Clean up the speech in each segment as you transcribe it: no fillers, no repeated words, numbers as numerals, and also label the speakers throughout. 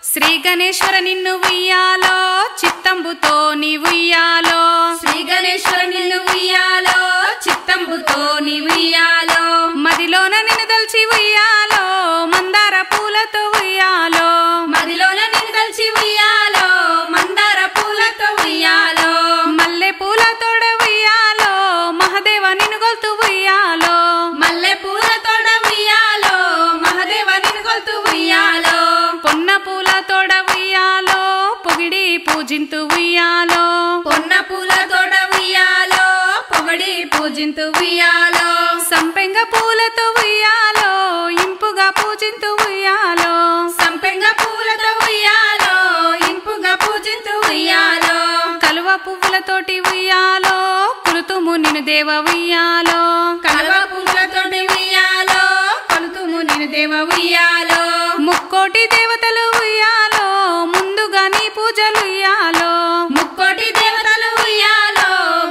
Speaker 1: శ్రీ గణేశ్వర నిన్ను ఉయ్యాలో చిత్తంబుతో నీ ఉయ్యాలో
Speaker 2: శ్రీ గణేశ్వర నిన్ను ఉయ్యాలో చిత్తంబుతో నీ ఉయ్యాలో
Speaker 1: మదిలోన నిన్ను దల్చి ఉయ్యాలో మందార పూలతో ఉయ్యాలో
Speaker 2: మదిలోన నిన్ను దల్చి ఉయ్యాలో మందార పూలతో ఉయ్యాలో
Speaker 1: మల్లె పూలతోడ ఉయ్యాలో మహదేవ నిన్ను గొల్తు ఉయ్యాలో
Speaker 2: మల్లె పూలతోడ ఉయ్యాలో మహదేవ నిన్ను గొల్తు ఉయ్యాలో
Speaker 1: పొన్న పూలతోడ ఉయ్యాలో పొగిడి పూజింతు ఉయ్యాలో
Speaker 2: పొన్న పూలతోడ ఉయ్యాలో పొగడి పూజింతు ఉయ్యాలో
Speaker 1: సంపెంగ పూలతో ఉయ్యాలో ఇంపుగా పూజింతు ఉయ్యాలో
Speaker 2: సంపెంగ పూలతో ఉయ్యాలో ఇంపుగా పూజింతు ఉయ్యాలో
Speaker 1: కలువ పువ్వులతోటి ఉయ్యాలో కులుతుము నిన్ను దేవ ఉయ్యాలో
Speaker 2: కలువ పూలతోటి ఉయ్యాలో కొలుతుము నిన్ను దేవ ఉయ్యాలో
Speaker 1: ముక్కోటి దేవతలు ఉయ్యాలో ముందుగా నీ పూజలు ఉయ్యాలో
Speaker 2: ముక్కోటి దేవతలు ఉయ్యాలో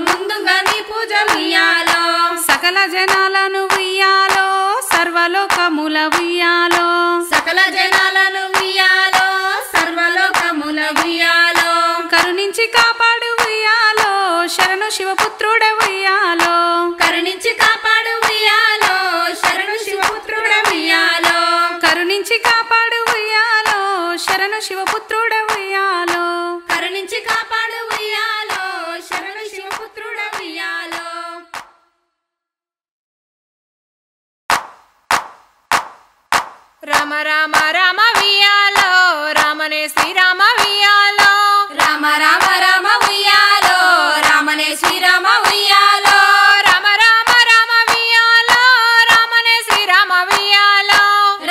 Speaker 2: ముందుగా నీ పూజ ఉయ్యాలో
Speaker 1: సకల జనాలను ఉయ్యాలో సర్వలోకముల ఉయ్యాలో
Speaker 2: సకల జనాలను ఉయ్యాలో సర్వలోకముల ఉయ్యాలో
Speaker 1: కరుణించి కాపాడు ఉయ్యాలో శరణు శివపుత్రుడ ఉయ్యాలో
Speaker 2: కరుణించి కాపాడు ఉయ్యాలో శరణు శివపుత్రుడ ఉయ్యాలో
Speaker 1: కరుణించి కాపాడు ఉయ్యాలో శరణు శివపుత్రుడ ఉయ్యాలో
Speaker 2: కరుణించి కాపాడు ఉయ్యాలో శరణు శివపుత్రుడ ఉయ్యాలో
Speaker 3: రామ రామ రామ వియాలో రామనే శ్రీరామ వియాలో
Speaker 2: రామ రామ రామ ఉయ్యాలో రామనే శ్రీరామ ఉయ్యాలో
Speaker 3: రామ రామ రామ వియాలో రామనే శ్రీరామ వియాలో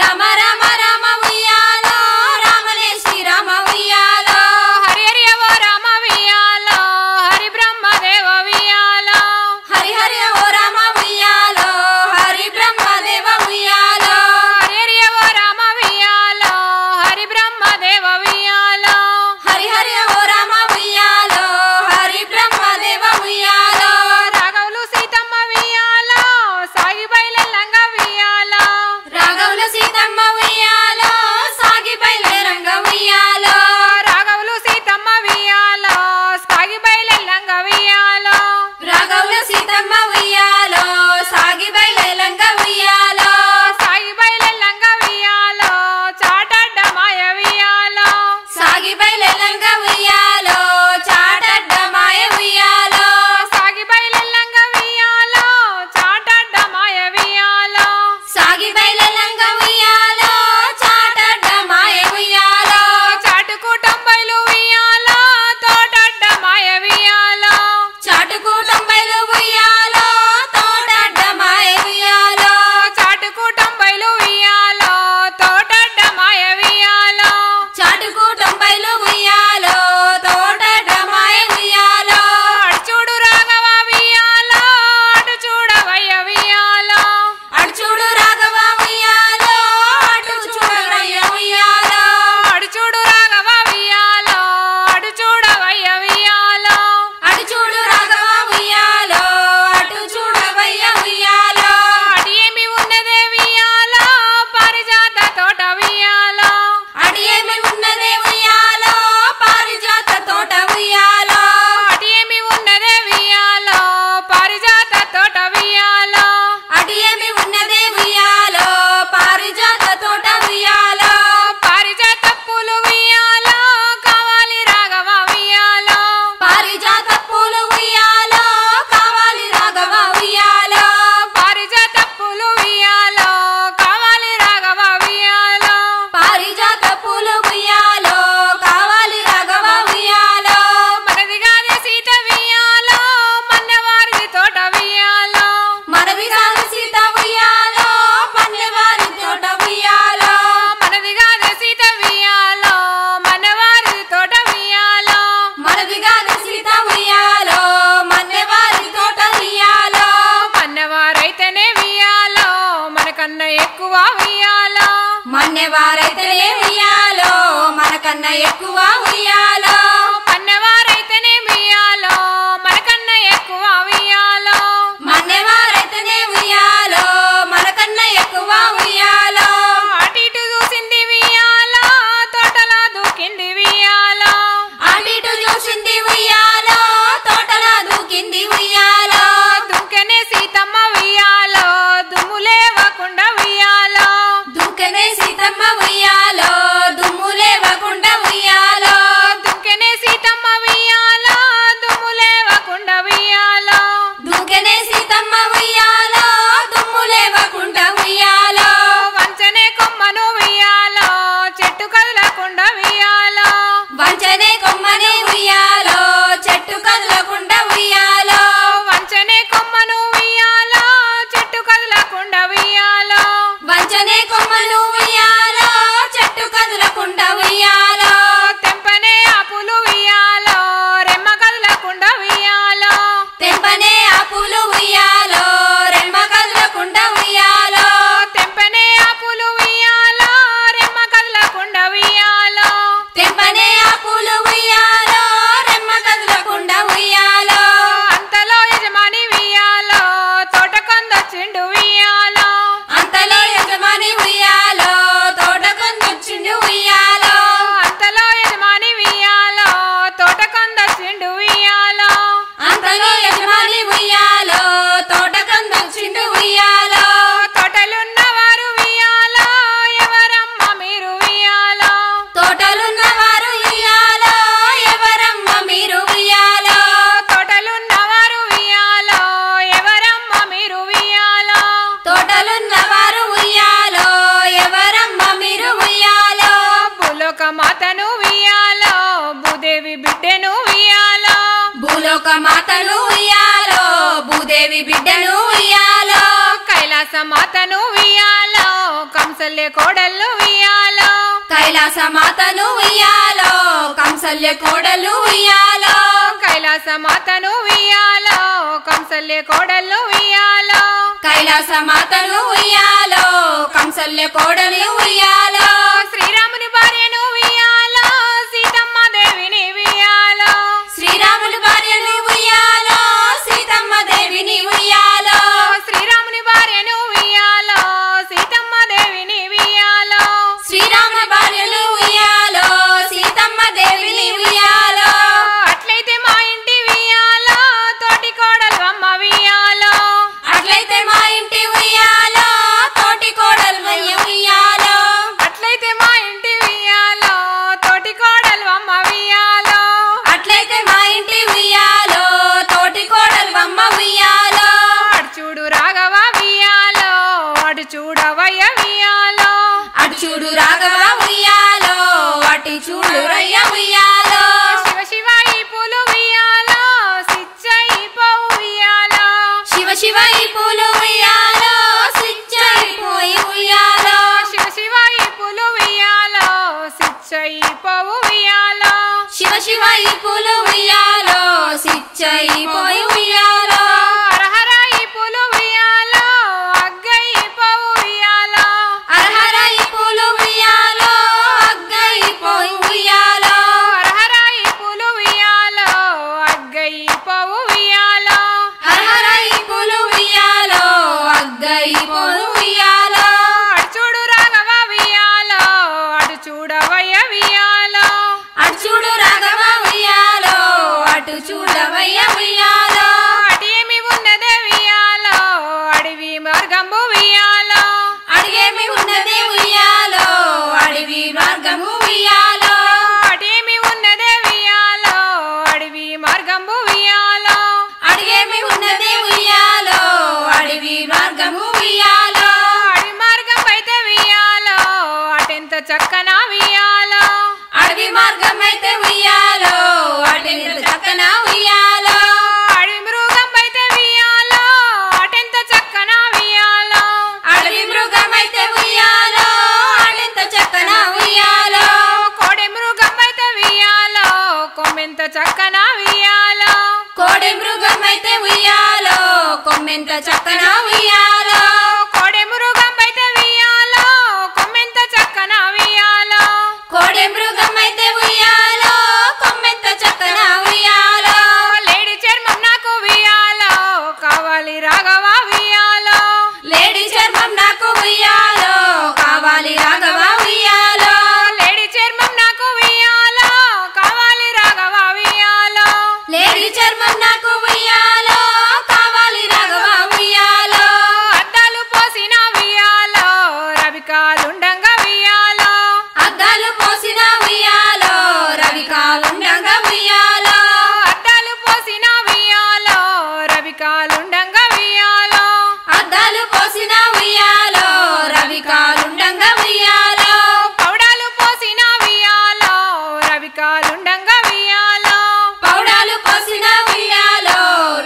Speaker 2: రామ రామ రామ ఉయ్యాలో రామనే శ్రీరామ ఉయ్యాలో
Speaker 3: హరి హరి ఓ రామ వియాలో హరి బ్రహ్మదేవ వియాలో
Speaker 2: హరి హరి ఓ రామ ఉయ్యాలో హరి బ్రహ్మదేవ ఉయ్యాలో
Speaker 3: హరి హరి ఓ రామ వియాలో హరి బ్రహ్మదేవ వియాలో
Speaker 2: హరి హరి ఓ రామ ఉయ్యాలో హరి బ్రహ్మదేవ ఉయ్యాలో
Speaker 3: రాఘవులు సీతమ్మ వియాలో సాగి బయలెల్లంగ వియాలో
Speaker 2: రాఘవుల సీతమ్మ ఉయ్యాలో సాగి బయలురంగ ఉయ్యాలో
Speaker 3: రాఘవులు సీతమ్మ వియాలో సాగి బయలెల్లంగ వియాలో
Speaker 2: రాఘవుల సీతమ్మ ఉయ్యాలో సాగి బయలురంగ ఉయ్యాలో
Speaker 3: సాగి బయలెల్లంగ వియాలో చాటడ్డ మాయ వియాలో
Speaker 2: సాగి బయలురంగ ఉయ్యాలో చాటడ్డ మాయ ఉయ్యాలో
Speaker 3: సాగి బయలెల్లంగ వియాలో చాటడ్డ మాయ వియాలో
Speaker 2: సాగి బయలురంగ ఉయ్యాలో చాటడ్డ మాయ ఉయ్యాలో
Speaker 3: చాటుకు టొంబైలు వియాలో తోటడ్డ మాయ వియాలో
Speaker 2: చాటుకు తొంబైలు ఉయ్యాలో తోటడ్డ మాయ ఉయ్యాలో
Speaker 3: చాటుకు టొంబైలు వియాలో తోటడ్డ మాయ వియాలో
Speaker 2: చాటుకు తొంబైలు ఉయ్యాలో తోటడ్డ మాయ ఉయ్యాలో
Speaker 3: అటు చూడు రాఘవ వియాలో అటు చూడవయ్య వియాలో
Speaker 2: అటు చూడు రాఘవ ఉయ్యాలో అటు చూడవయ్య ఉయ్యాలో
Speaker 3: అటు చూడు రాఘవ వియాలో అటు చూడవయ్య వియాలో
Speaker 2: అటు చూడు రాఘవ ఉయ్యాలో అటు చూడవయ్య ఉయ్యాలో
Speaker 3: అటు ఏమి ఉన్నదే వియాలో పారిజాత తోట వియాలో
Speaker 2: అటు ఏమి ఉన్నదే ఉయ్యాలో పారిజాత తోట ఉయ్యాలో
Speaker 3: అటు ఏమి ఉన్నదే వియాలో పారిజాత తోట వియాలో
Speaker 2: అటు ఏమి ఉన్నదే ఉయ్యాలో పారిజాత తోట ఉయ్యాలో
Speaker 3: పారిజాత పూలు వియాలో కావాలి రాఘవ వియాలో
Speaker 2: పారిజాత పూలు ఉయ్యాలో కావాలి రాఘవ ఉయ్యాలో
Speaker 3: పారిజాత పూలు వియాలో కావాలి రాఘవ వియాలో
Speaker 2: పారిజాత పూలు ఉయ్యాలో కావాలి రాఘవ ఉయ్యాలో
Speaker 3: మనది గాని సీత వియాలో మన్నవారిది తోట వియాలో
Speaker 2: మనవి కాదు సీత ఉయ్యాలో పన్నెవారి తోట ఉయ్యాలో
Speaker 3: మనది గాని సీత వియాలో మన్నవారిది తోట వియాలో
Speaker 2: మనవి కాదు సీత ఉయ్యాలో మన్నెవారి తోట ఉయ్యాలో
Speaker 3: మన్నవారైతేనే వియాలో మనకన్నా ఎక్కువ వియాలో
Speaker 2: మన్నెవారైతేనే ఉయ్యాలో మనకన్నా ఎక్కువ ఉయ్యాలో
Speaker 3: మన్నవారైతేనే వియాలో మనకన్నా ఎక్కువ వియాలో
Speaker 2: మన్నెవారైతేనే ఉయ్యాలో మనకన్నా ఎక్కువ ఉయ్యాలో
Speaker 3: అటు ఇటు చూసింది వియాలో తోటలా కైలాస మాతను ఉయ్యాలో కంసల్య కోడళ్ళు ఉయ్యాలో
Speaker 2: కైలాస మాతను ఉయ్యాలో కంసల్య కోడలు ఉయ్యాలో
Speaker 3: కైలాస మాతను ఉయ్యాలో కంసల్య కోడళ్ళు ఉయ్యాలో
Speaker 2: కైలాస మాతను ఉయ్యాలో కంసల్య కోడలు ఉయ్యాలో
Speaker 3: శ్రీరాముని భార్యను ఉయ్యాలో సీతమ్మ దేవిని ఉయ్యాలో
Speaker 2: శ్రీరాముని భార్యను ఉయ్యాలో సీతమ్మ దేవిని ఉయ్యాలో
Speaker 3: శ్రీరాముని భార్యను ఉయ్యాలో సీతమ్మ దేవిని ఉయ్యాలో
Speaker 2: శ్రీరాముని భార్యను ఉయ్యాలో సీతమ్మ దేవిని ఉయ్యాలో
Speaker 3: అట్లయితే మా ఇంటి ఉయ్యాలో తోటి కోడలు అమ్మ ఉయ్యాలో
Speaker 2: అట్లయితే మా ఇంటి ఉయ్యాలో తోటి కోడలు ఉయ్యాలో
Speaker 3: అట్లయితే మా ఇంటి ఉయ్యాలో తోటి కోడలు అమ్మ ఉయ్యాలో
Speaker 2: అట్లయితే మా ఇంటి ఉయ్యాలో తోటి కోడలు అమ్మ ఉయ్యాలో
Speaker 3: అటు చూడు రాఘవ ఉయ్యాలో అటు చూడవయ్య ఉయ్యాలో
Speaker 2: అటు చూడు రాఘవ ఉయ్యాలో అటు చూడు రయ్య ఉయ్యాలో
Speaker 3: శివ శివ ఈ పూలు ఉయ్యాలో సిచ్చయి పోవు ఉయ్యాలో
Speaker 2: శివ శివ ఈ పూలు ఉయ్యాలో సిచ్చయిపోయి ఉయ్యాలో
Speaker 3: శివ శివ ఈ పూలు ఉయ్యాలో సిచ్చయి పోవు ఉయ్యాలో
Speaker 2: శివ శివ ఈ పూలు ఉయ్యాలో సిచ్చయిపోయి ఉయ్యాలో
Speaker 3: హర హర ఈ పూలు ఉయ్యాలో అగ్గయి పోవు ఉయ్యాలో
Speaker 2: అర్హర ఈ పూలు ఉయ్యాలో అగ్గయిపోయి ఉయ్యాలో
Speaker 3: హర హర ఈ పూలు ఉయ్యాలో అగ్గయి పోవు ఉయ్యాలో
Speaker 2: అర్హర ఈ పూలు ఉయ్యాలో అగ్గయిపోయి ఉయ్యాలో
Speaker 3: అటు చూడు రాఘవ ఉయ్యాలో అటు చూడవయ్య ఉయ్యాలో
Speaker 2: అటు చూడు రాఘవ ఉయ్యాలో అటు చూడవయ్య ఉయ్యాలో
Speaker 3: అటు ఏమి ఉన్నదే ఉయ్యాలో అడవి మార్గంబు ఉయ్యాలో
Speaker 2: అడిగేమి ఉన్నదే ఉయ్యాలో అడవి మార్గము ఉయ్యాలో
Speaker 3: అటేమి ఉన్నదే ఉయ్యాలో అడవి మార్గంబు ఉయ్యాలో
Speaker 2: అడిగేమి ఉన్నదే ఉయ్యాలో అడవి మార్గము ఉయ్యాలో
Speaker 3: అడవి మార్గం అయితే ఉయ్యాలో అటెంత చక్కన ఉయ్యాలో
Speaker 2: అడవి మార్గం అయితే ఉయ్యాలో అటెంత చక్కన ఉయ్యాలో
Speaker 3: అడవి మృగం అయితే ఉయ్యాలో అటెంత చక్కన ఉయ్యాలో
Speaker 2: అడవి మృగం అయితే ఉయ్యాలో అటెంత చక్కన ఉయ్యాలో
Speaker 3: కోడి మృగం అయితే ఉయ్యాలో కొమ్మెంత చక్కన ఉయ్యాలో
Speaker 2: కోడి మృగం అయితే ఉయ్యాలో కొమ్మెంత చక్కన ఉయ్యాలో
Speaker 3: కోడి మృగం అయితే ఉయ్యాలో కొమ్మెంత చక్కన ఉయ్యాలో
Speaker 2: కోడి మృగం అయితే ఉయ్యాలో కొమ్మెంత చక్కన ఉయ్యాలో
Speaker 3: లేడి చర్మం నాకు ఉయ్యాలో కావాలి రాఘవ ఉయ్యాలో
Speaker 2: లేడీ చర్మం నాకు ఉయ్యాలో కావాలి రాఘవ ఉయ్యాలో
Speaker 3: లేడి చర్మం నాకు ఉయ్యాలో కావాలి రాఘవ ఉయ్యాలో
Speaker 2: లేడీ చర్మం నాకు ఉయ్యాలో కావాలి రాఘవ ఉయ్యాలో
Speaker 3: అద్దాలు పోసిన ఉయ్యాలో రవికాలుండంగా ఉయ్యాలో
Speaker 2: అద్దాలు పోసిన ఉయ్యాలో రవికాలుండంగా ఉయ్యాలో
Speaker 3: అద్దాలు పోసిన ఉయ్యాలో రవికాలుండంగా ఉయ్యాలో
Speaker 2: అద్దాలు పోసిన ఉయ్యాలో రవికాలుండంగా ఉయ్యాలో
Speaker 3: పౌడాలు పోసిన ఉయ్యాలో రవికాలుండంగా ఉయ్యాలో
Speaker 2: పౌడాలు పోసిన ఉయ్యాలో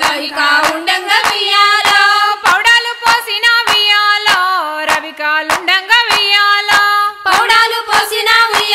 Speaker 2: రవికా ఉండంగా ఉయ్యాలో
Speaker 3: పౌడాలు పోసిన ఉయ్యాలో రవికాలుండంగా ఉయ్యాలో
Speaker 2: పౌడాలు పోసిన ఉయ్యాలో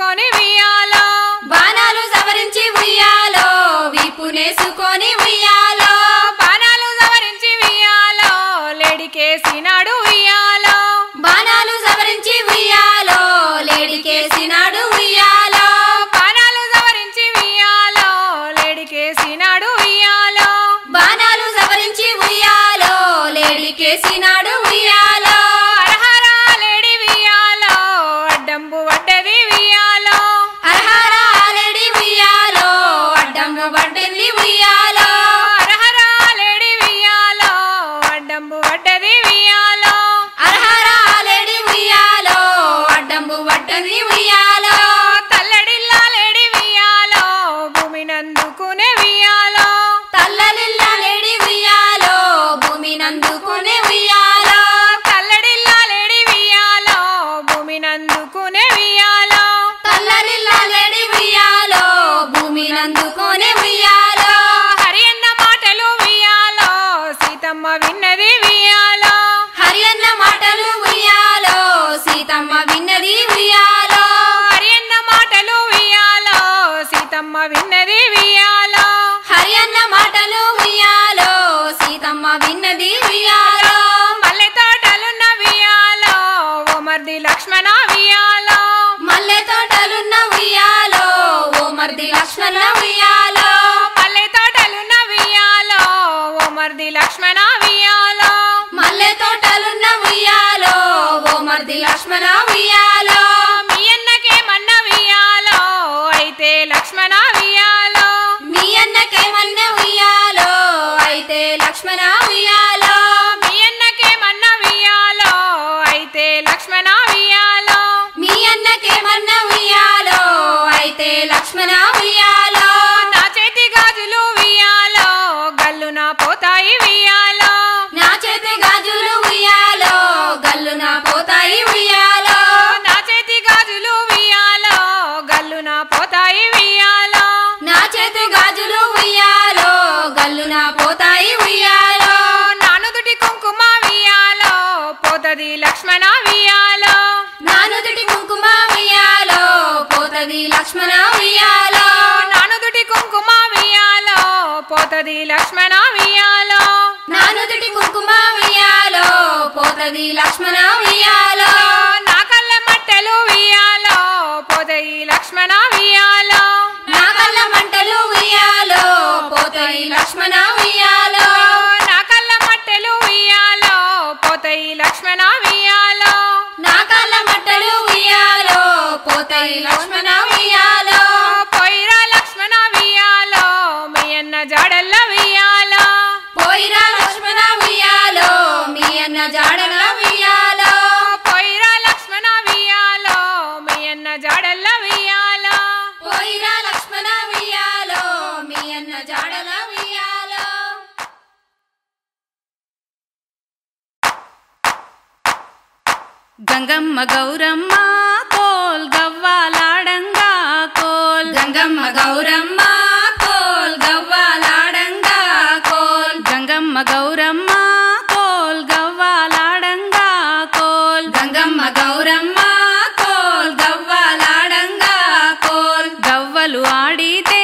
Speaker 3: సవరించుకొని వియాలో
Speaker 2: బాణాలు సవరించి ఉయ్యాలో వీపునేసుకొని ఉయ్యాలో
Speaker 3: బాణాలు సవరించి వియాలో లేడికేసినాడు వియాలో
Speaker 2: బాణాలు సవరించి ఉయ్యాలో లేడికేసినాడు ఉయ్యాలో
Speaker 3: బాణాలు సవరించి వియాలో లేడికేసినాడు వియాలో
Speaker 2: బాణాలు సవరించి ఉయ్యాలో లేడికేసినాడు ఉయ్యాలో
Speaker 3: హరహరా లేడి వియాలో అడ్డంబు వడ్డది వియాలో
Speaker 2: హరహరా లేడి ఉయ్యాలో అడ్డంబు వడ్డది ఉయ్యాలో
Speaker 3: హరహరా లేడి వియాలో అడ్డంబు వడ్డది వియాలో
Speaker 2: హరహరా లేడి ఉయ్యాలో అడ్డంబు వడ్డది ఉయ్యాలో
Speaker 3: తల్లడిల్లా లేడి వియాలో భూమినందుకునే వియాలో
Speaker 2: తల్లలిల్లా లేడి ఉయ్యాలో భూమినందుకునే ఉయ్యాలో
Speaker 3: తల్లడిల్లా లేడి వియాలో భూమినందుకునే వియాలో
Speaker 2: తల్లలిల్లా లేడి ఉయ్యాలో భూమినందుకునే ఉయ్యాలో
Speaker 3: హరి అన్న మాటలు వియాలో సీతమ్మ విన్నది వియాలో
Speaker 2: హరి అన్న మాటలు ఉయ్యాలో సీతమ్మ విన్నది ఉయ్యాలో
Speaker 3: హరి అన్న మాటలు వియాలో సీతమ్మ విన్నది వియాలో
Speaker 2: హరి అన్న మాటలు ఉయ్యాలో సీతమ్మ విన్నది ఉయ్యాలో
Speaker 3: మల్లె తోటలున్న వియాలో ఓ మర్ది లక్ష్మణ వియాలో
Speaker 2: మల్లె తోటలున్న ఉయ్యాలో ఓ మర్ది లక్ష్మణ ఉయ్యాలో
Speaker 3: మల్లె తోటలున్న వియాలో ఓ మర్ది లక్ష్మణ వియాలో
Speaker 2: మల్లె తోటలున్న ఉయ్యాలో ఓ మర్ది లక్ష్మణ ఉయ్యాలో
Speaker 3: మీ అన్నకేమన్న వియాలో అయితే లక్ష్మణ వియాలో
Speaker 2: మీ అన్నకేమన్న ఉయ్యాలో అయితే లక్ష్మణ ఉయ్యాలో
Speaker 3: మీ అన్నకేమన్న వియాలో అయితే లక్ష్మణ వియాలో
Speaker 2: మీ అన్నకేమన్న ఉయ్యాలో అయితే లక్ష్మణ ఉయ్యాలో
Speaker 3: నా చేతి గాజులు వియాలో గల్లున పోతాయి వియాలో
Speaker 2: నా చేతి గాజులు ఉయ్యాలో గల్లున పోతాయి ఉయ్యాలో
Speaker 3: నా చేతి గాజులు వియాలో గల్లున పోతాయి వియాలో
Speaker 2: నా చేతి గాజులు ఉయ్యాలో గల్లున పోతాయి ఉయ్యాలో
Speaker 3: నానుదుటి కుంకుమ వియాలో పోతది లక్ష్మణ వియాలో
Speaker 2: నానుదుటి కుంకుమ ఉయ్యాలో పోతది లక్ష్మణ ఉయ్యాలో
Speaker 3: నానుదుటి కుంకుమ వియాలో పోతది లక్ష్మణ వియాలో
Speaker 2: నానుదుటి కుంకుమ ఉయ్యాలో పోతది లక్ష్మణ ఉయ్యాలో
Speaker 3: నా కళ్ళ మట్టెలు వియాలో పోతయి లక్ష్మణ వియాలో
Speaker 2: నా కళ్ళ మంటలు ఉయ్యాలో పోతయి లక్ష్మణ ఉయ్యాలో
Speaker 3: నా కళ్ళ మట్టెలు వియాలో పోతయి లక్ష్మణ వియాలో
Speaker 2: నా కళ్ళ మంటలు ఉయ్యాలో పోతయి లక్ష్మణ ఉయ్యాలో
Speaker 3: పోయిరా లక్ష్మణ వియాలో మీ అన్న జాడల్ల వియాలో
Speaker 2: పోయిరా లక్ష్మణ ఉయ్యాలో మీ అన్న జాడల ఉయ్యాలో
Speaker 3: పోయిరా లక్ష్మణ వియాలో మీ అన్న జాడల్ల వియాలో
Speaker 2: పోయిరా లక్ష్మణ ఉయ్యాలో మీ అన్న జాడల ఉయ్యాలో
Speaker 1: గంగమ్మ గౌరమ్మ కోల్ గవ్వాలాడంగా కోల్
Speaker 2: గంగమ్మ గౌరమ్మ కోల్ గవ్వాలాడంగా కోల్
Speaker 1: గంగమ్మ గౌరమ్మ కోల్ గవ్వాలాడంగా కోల్
Speaker 2: గంగమ్మ గౌరమ్మ కోల్ గవ్వాలాడంగా కోల్
Speaker 1: గవ్వలు ఆడితే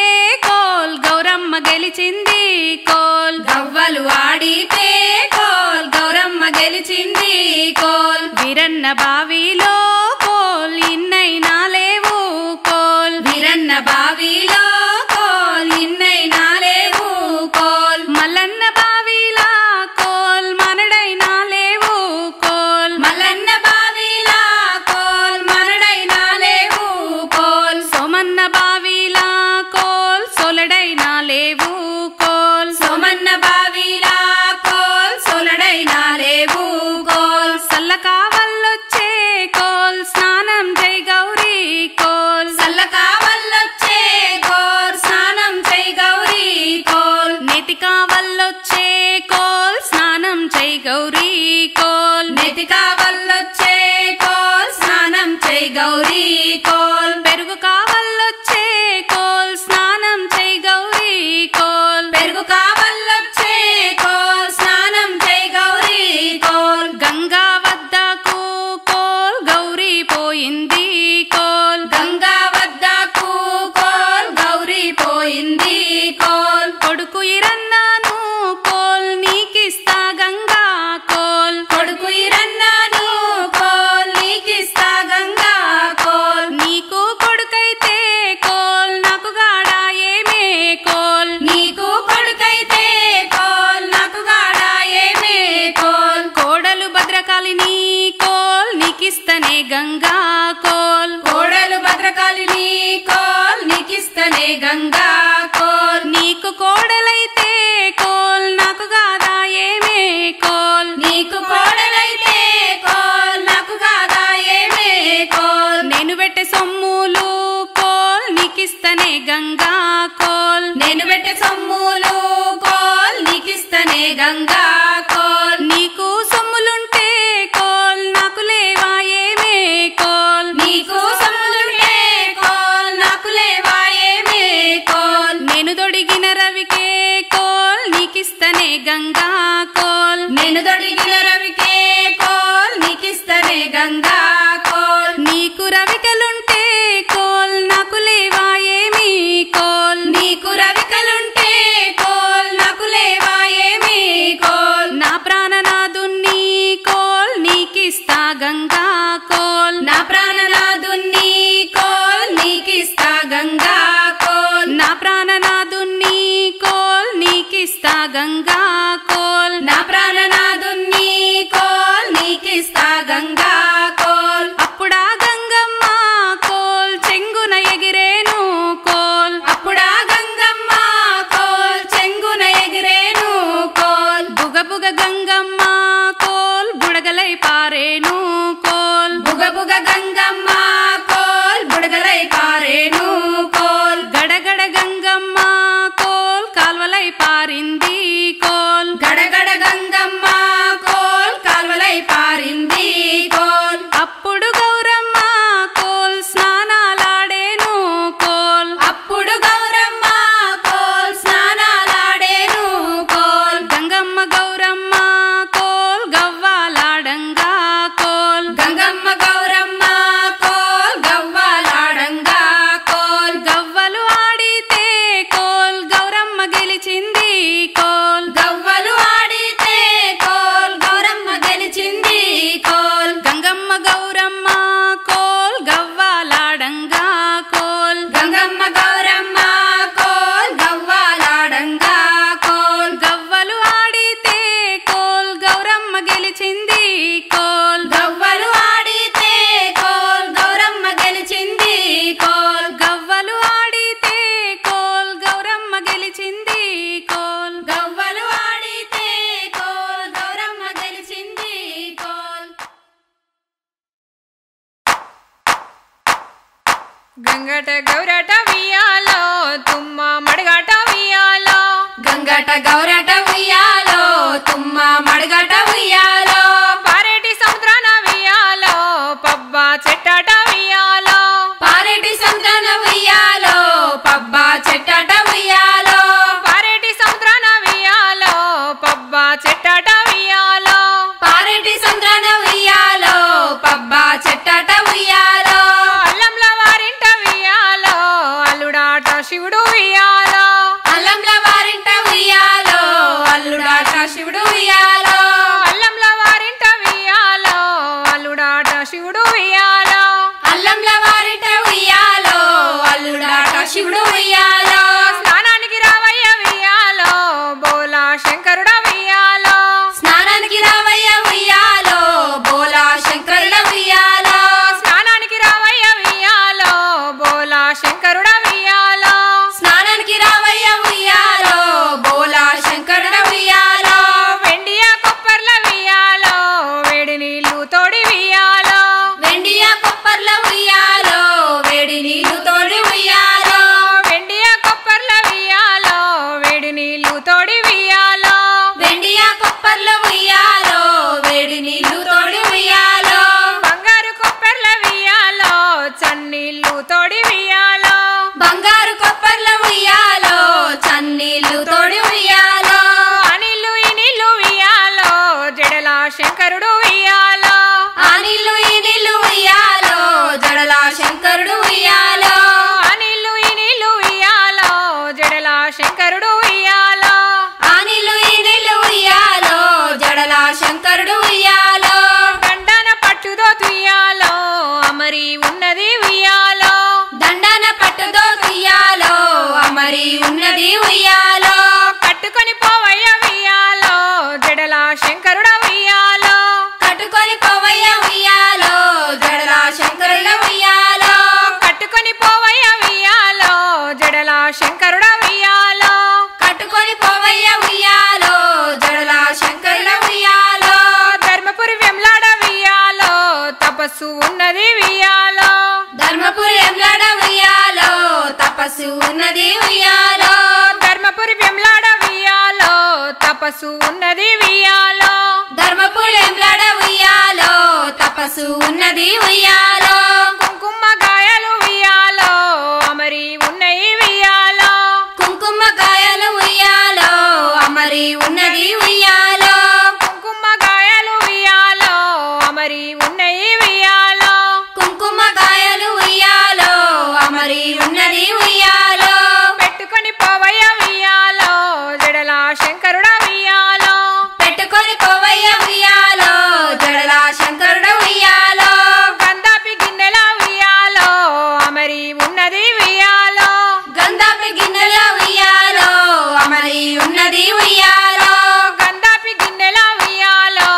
Speaker 1: కోల్ గౌరమ్మ గెలిచింది కోల్
Speaker 2: గవ్వలు ఆడితే కోల్ గౌరమ్మ గెలిచింది కోల్
Speaker 1: వీరన్న బావిలో కోల్ ఇన్నైనా లేవు కోల్
Speaker 2: వీరన్న బావిలో కోల్ ఇన్నైనా లేవు కోల్
Speaker 1: మల్లన్న బావిలా కోల్ మనడైనా లేవు కోల్
Speaker 2: మల్లన్న బావిలా కోల్ మనడైనా లేవు కోల్
Speaker 1: సోమన్న బావిలా కోల్ సొలడైనా లేవు కోల్
Speaker 2: సోమన్న బావిలా కోల్ సొలడైనా లేవు కోల్
Speaker 1: సల్ల కావల్లొచ్చే కోల్ స్నానం జై గౌరీ కోల్
Speaker 2: సల్ల కావల్లొచ్చే కోల్ స్నానం చై గౌరీ కోల్
Speaker 1: నేతి కావల్లొచ్చే కోల్ స్నానం జై గౌరీ కోల్
Speaker 2: నెతి కావల్లొచ్చే కోల్ స్నానం చై గౌరీ కోల్
Speaker 1: పెరుగు కావల్లొచ్చే కోల్ స్నానం జై గౌరీ కోల్
Speaker 2: పెరుగు కావల్లొచ్చే కోల్ స్నానం చై గౌరీ కోల్
Speaker 1: గంగా వద్దకు కోల్ గౌరీ పోయింది కోల్
Speaker 2: గంగా గంగా కోల్
Speaker 1: నీకు కోడలైతే కోల్ నాకు గాదా ఏమే కోల్
Speaker 2: నీకు కోడలైతే కోల్ నాకు గాదా ఏమే కోల్
Speaker 1: నేను పెట్టే సొమ్ములు కోల్ నీకిస్తనే గంగా కోల్
Speaker 2: నేను పెట్టే సొమ్ములు కోల్ నీకిస్తనే గంగా కోల్
Speaker 1: నీకు సొమ్ములుంటే కోల్ నాకు లేవా ఏమే కోల్
Speaker 2: నీకు సొమ్ములుంటే కోల్ నాకు లేవా ఏమే కోల్
Speaker 1: నేను దొడిగిన రవికే కోల్ నీకిస్తనే గంగా కోల్
Speaker 2: నేను దొడిగిన రవికే కోల్ నీకిస్తనే గంగా కోల్
Speaker 1: నీకు రవికలుంటే కోల్ నాకు లేవా ఏమి కోల్
Speaker 2: నీకు రవికలుంటే కోల్ నాకు లేవా ఏమి కోల్
Speaker 1: నా ప్రాణనాదుని కోల్ నీకిస్తా గంగా కోల్
Speaker 2: నా ప్రాణనాదుని కోల్ నీకిస్తా గంగా కోల్
Speaker 1: నా ప్రాణనాదుని కోల్ నీకిస్తా గంగా కోల్
Speaker 2: నా ప్రాణనాదుని కోల్ నీకిస్తా గంగా కోల్
Speaker 1: అప్పుడా గంగమ్మ కోల్ చెంగున ఎగిరేను కోల్
Speaker 2: అప్పుడా గంగమ్మ కోల్ చెంగున ఎగిరేను కోల్
Speaker 1: బుగబుగ గంగమ్మ కోల్ బుడగలై పారేను కోల్
Speaker 2: బుగబుగ గంగమ్మ కోల్ బుడగలై పారేను కోల్
Speaker 1: గడగడ గంగమ్మ కోల్ కాల్వలై పారింది కోల్
Speaker 2: గడగడ గంగమ్మ కోల్ కాల్వలై పారింది కోల్
Speaker 1: అప్పుడు గౌరమ్మ కోల్ స్నానాలాడేను కోల్
Speaker 2: అప్పుడు గౌరమ్మ కోల్ స్నానాలాడేను కోల్
Speaker 1: గంగమ్మ గౌరమ్మ కోల్ గవ్వాలాడంగా కోల్
Speaker 2: గంగమ్మ గౌరమ్మ కోల్ గవ్వాలాడంగా కోల్
Speaker 1: గవ్వలు ఆడితే కోల్ గౌరమ్మ గెలిచింది కోల్
Speaker 2: గవ్వలు ఆడితే కోల్ గౌరమ్మ గెలిచింది కోల్
Speaker 1: గంగమ్మ గౌరమ్మ కోల్ గవ్వాలాడంగా కోల్
Speaker 2: గంగమ్మ గౌరమ్మ కోల్ గవ్వాలాడంగా కోల్
Speaker 1: గవ్వలు ఆడితే కోల్ గౌరమ్మ గెలిచింది కోల్
Speaker 2: గవ్వలు ఆడితే కోల్ గౌరమ్మ గెలిచింది కోల్
Speaker 1: గవ్వలు ఆడితే కోల్ గౌరమ్మ గెలిచింది కోల్
Speaker 2: గవ్వలు ఆడితే కోల్ గౌరమ్మ గెలిచింది కోల్
Speaker 3: గంగట గౌరట వియాలో తుమ్మ మడగట వియాలో
Speaker 2: గంగట గౌరట ఉయ్యాలో తుమ్మ మడగట ఉయ్యాలో
Speaker 3: పారేటి సముద్రాన వియాలో పబ్బ చెట్టట వియాలో
Speaker 2: పారెటి సంతాన ఉయ్యాలో పబ్బా చెట్టట ఉయ్యాలో
Speaker 3: పారేటి సముద్రాన వియాలో పబ్బ చెట్టట వియాలో
Speaker 2: పారెటి సంతాన ఉయ్యాలో పబ్బా చెట్టట ఉయ్యాలో
Speaker 3: అల్లంల వారింట వియాలో అల్లుడాట శివుడు వియాలో
Speaker 2: అల్లంల వారింట ఉయ్యాలో అల్లుడాట శివుడు ఉయ్యాలో
Speaker 3: అల్లంల వారింట వియాలో అల్లుడాట శివుడు వియాలో
Speaker 2: అల్లంల వారింట ఉయ్యాలో అల్లుడాట శివుడు ఉయ్యాలో
Speaker 3: స్నానానికి రావయ్య వియాలో బోలా శంకరుడ వియాలో
Speaker 2: స్నానానికి రావయ్య ఉయ్యాలో బోలా శంకరుడ ఉయ్యాలో
Speaker 3: స్నానానికి రావయ్య వియాలో బోలా శంకరుడ వియాలో
Speaker 2: స్నానానికి రావయ్య ఉయ్యాలో బోలా శంకరుడ ఉయ్యాలో
Speaker 3: వెండియ కొప్పర్ల వియాలో వేడి నీళ్లు తోడి వియాలో
Speaker 2: వెండియ కొప్పర్ల ఉయ్యాలో వేడి నీళ్లు తోడి ఉయ్యాలో
Speaker 3: వెండియ కొప్పర్ల వియాలో వేడి నీళ్లు తోడి వియాలో
Speaker 2: వెండియ కొప్పర్ల ఉయ్యాలో వేడి నీళ్లు తోడి ఉయ్యాలో
Speaker 3: బంగారు కొప్పర్ల వియాలో చన్నీళ్లు తోడి వియాలో
Speaker 2: బంగారు కొప్పర్ల ఉయ్యాలో చన్నీళ్లు తోడి ఉయ్యాలో
Speaker 3: ఆ నీళ్లు ఈ నీళ్లు వియాలో జడల శంకరుడు వియాలో
Speaker 2: ఆ నీళ్లు ఈ నీళ్లు ఉయ్యాలో జడల శంకరుడు ఉయ్యాలో
Speaker 3: ఆ నీళ్లు ఈ నీళ్లు వియాలో జడల శంకరుడు వియాలో
Speaker 2: ఆ నీళ్లు ఈ నీళ్లు ఉయ్యాలో జడల శంకరుడు ఉయ్యాలో
Speaker 3: దండన పట్టుదో తుయ్యాలో అమరి ఉన్నది వియాలో
Speaker 2: దండన తపస్సు ఉన్నది ఉయ్యాలో
Speaker 3: ధర్మపురి వెంలాడ ఉయ్యాలో తపస్సు ఉన్నది ఉయ్యాలో
Speaker 2: ధర్మపురి వెంలాడ ఉయ్యాలో తపస్సు ఉన్నది ఉయ్యాలో
Speaker 3: కుంకుమ గాయాలు ఉయ్యాలో అమరి ఉన్నాయి ఉయ్యాలో
Speaker 2: కుంకుమ గాయాలు ఉయ్యాలో అమరి ఉన్నది ఉయ్యాలో
Speaker 3: కుంకుమ గాయాలు ఉయ్యాలో అమరి ఉన్నాయి ఉయ్యాలో
Speaker 2: కుంకుమ గాయాలు ఉయ్యాలో అమరి ఉన్నది ఉయ్యాలో
Speaker 3: పెట్టుకొని పోవయ్య ఉయ్యాలో జడల శంకరుడ ఉయ్యాలో
Speaker 2: పెట్టుకొని పోవయ్య ఉయ్యాలో జడల శంకరుడ ఉయ్యాలో
Speaker 3: గంధాపి గిన్నెల ఉయ్యాలో అమరి ఉన్నది ఉయ్యాలో
Speaker 2: గంధాపి గిన్నెల ఉయ్యాలో అమరి ఉన్నది ఉయ్యాలో
Speaker 3: గంధాపి గిన్నెల ఉయ్యాలో